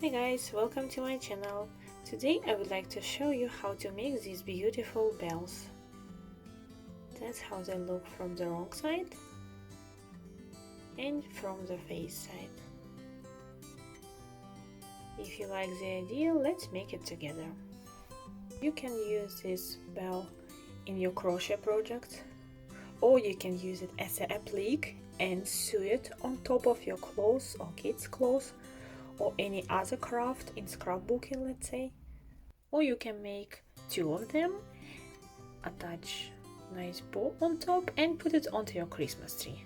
Hi guys, welcome to my channel. Today I would like to show you how to make these beautiful bells. That's how they look from the wrong side and from the face side. If you like the idea, let's make it together. You can use this bell in your crochet project, or you can use it as an applique and sew it on top of your clothes or kids' clothes, or any other craft in scrapbooking, let's say. Or you can make two of them, attach nice bow on top and put it onto your Christmas tree.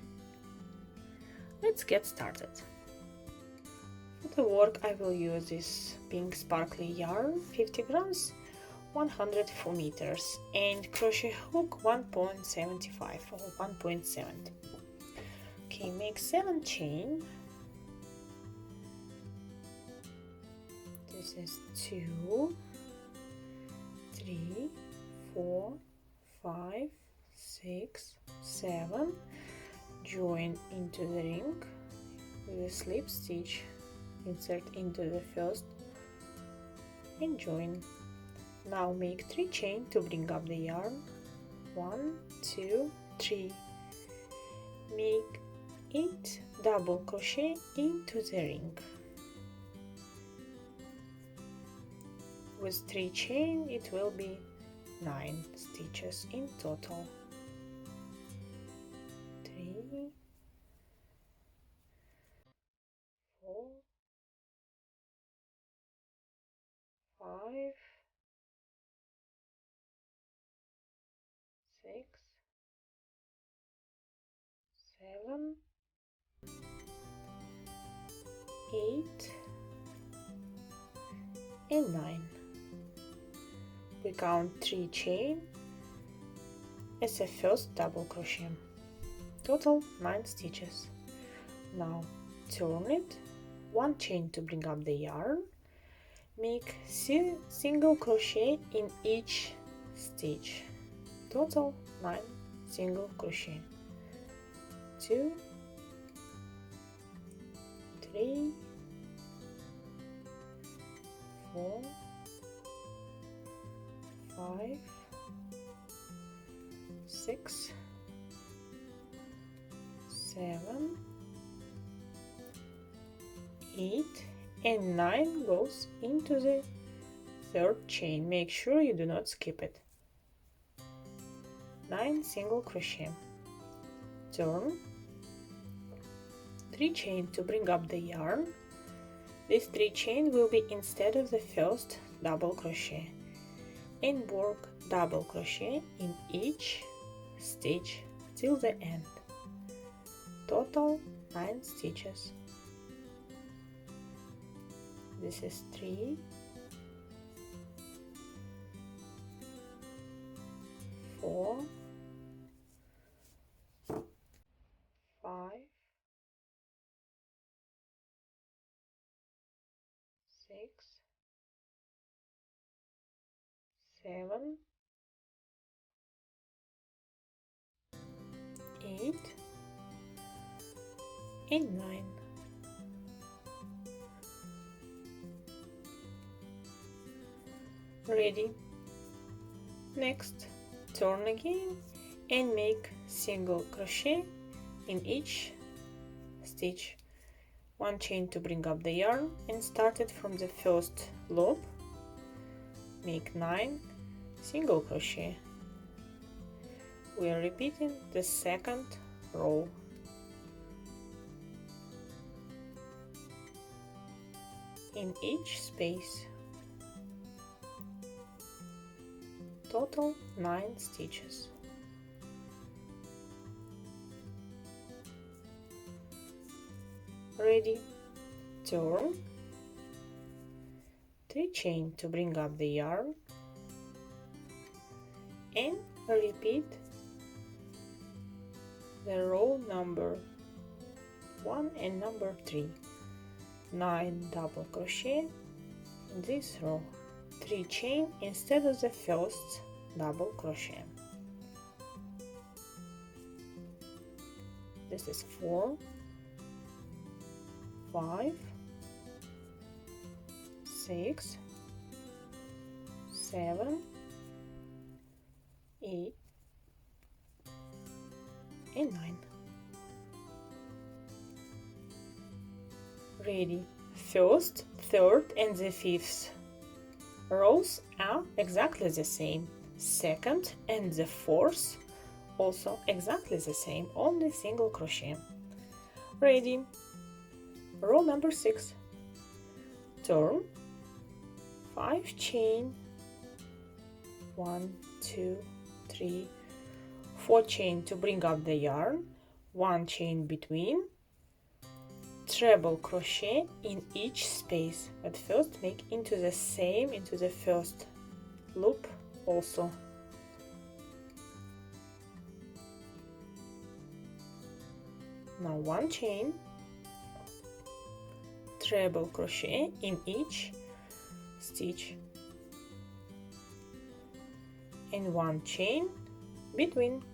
Let's get started. For the work I will use this pink sparkly yarn, 50 grams, 104 meters, and crochet hook 1.75 or 1.70. Okay, make 7 chain. This is 2, 3, 4, 5, 6, 7. Join into the ring with a slip stitch. Insert into the first and join. Now make 3 chain to bring up the yarn. 1, 2, 3. Make 8 double crochet into the ring. With 3 chain it will be 9 stitches in total. 3, 4, 5, 6, 7, 8 and 9. We count 3 chain as a first double crochet. Total 9 stitches. Now turn it, 1 chain to bring up the yarn. Make single crochet in each stitch. Total 9 single crochet. 2, 3, 4, 5, 6, 7, 8 and 9 goes into the third chain. Make sure you do not skip it. 9 single crochet. Turn, 3 chain to bring up the yarn. This 3 chain will be instead of the first double crochet, and work double crochet in each stitch till the end. Total 9 stitches. This is 3, 4, 5, 6, 7, 8 and 9. Ready. Next, turn again and make single crochet in each stitch. 1 chain to bring up the yarn and start it from the first loop. Make 9 single crochet. We are repeating the second row. In each space. Total 9 stitches. Ready. Turn, 3 chain to bring up the yarn and repeat the row number 1 and number 3. 9 double crochet in this row. 3 chain instead of the first double crochet. This is 4, 5, 6, 7, 8 and 9. Ready. First, third and the fifth rows are exactly the same. Second and the fourth also exactly the same, only single crochet. Ready. Row number 6. Turn, 5 chain, 1, 2, 3, 4 chain to bring up the yarn, 1 chain between, treble crochet in each space, but first make into the first loop also. Now 1 chain, treble crochet in each stitch and 1 chain between.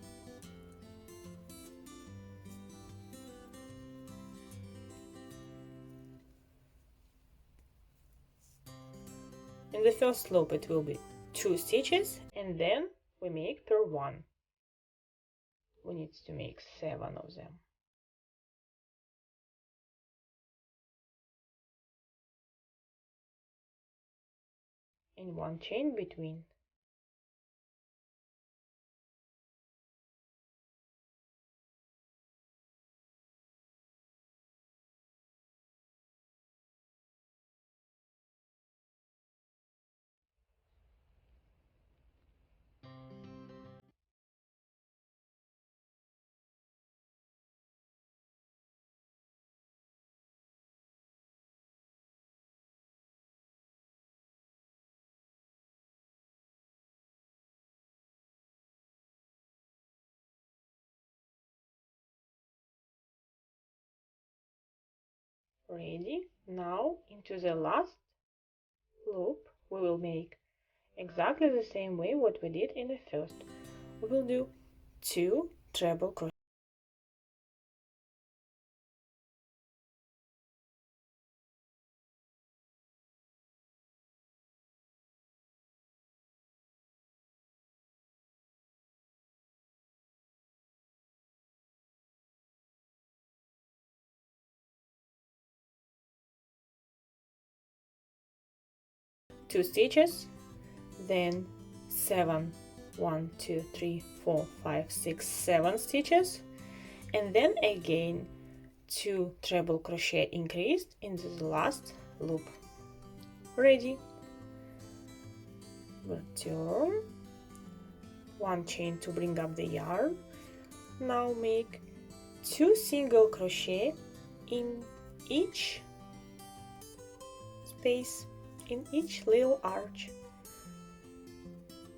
In the first loop it will be 2 stitches and then we make per 1. We need to make 7 of them. And 1 chain between. Ready. Now into the last loop we will make exactly the same way what we did in the first. We will do 2 treble crochet. Two stitches, then 7, 1, 2, 3, 4, 5, 6, 7 stitches, and then again 2 treble crochet increased into the last loop. Ready. Turn, 1 chain to bring up the yarn. Now make 2 single crochet in each space, in each little arch.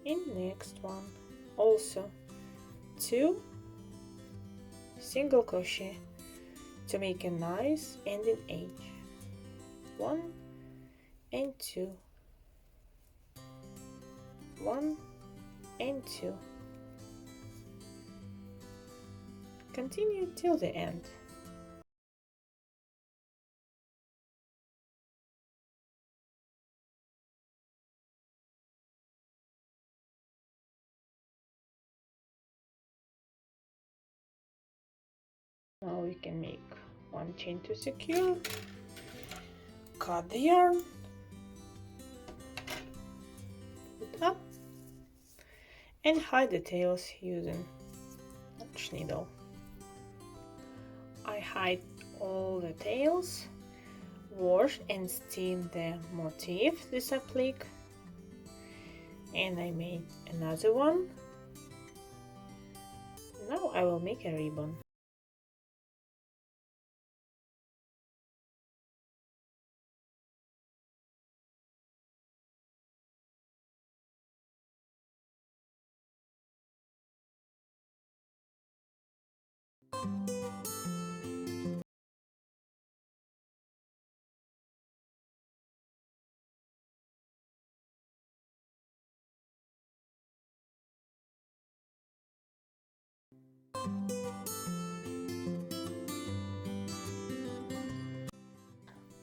In next one also 2 single crochet to make a nice ending edge. 1 and 2, 1 and 2. Continue till the end. Now we can make 1 chain to secure, cut the yarn, put up, and hide the tails using Dutch needle. I hide all the tails, wash and steam the motif, this applique, and I made another one. Now I will make a ribbon.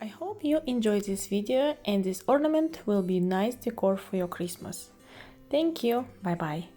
I hope you enjoyed this video and this ornament will be nice decor for your Christmas. Thank you, bye bye.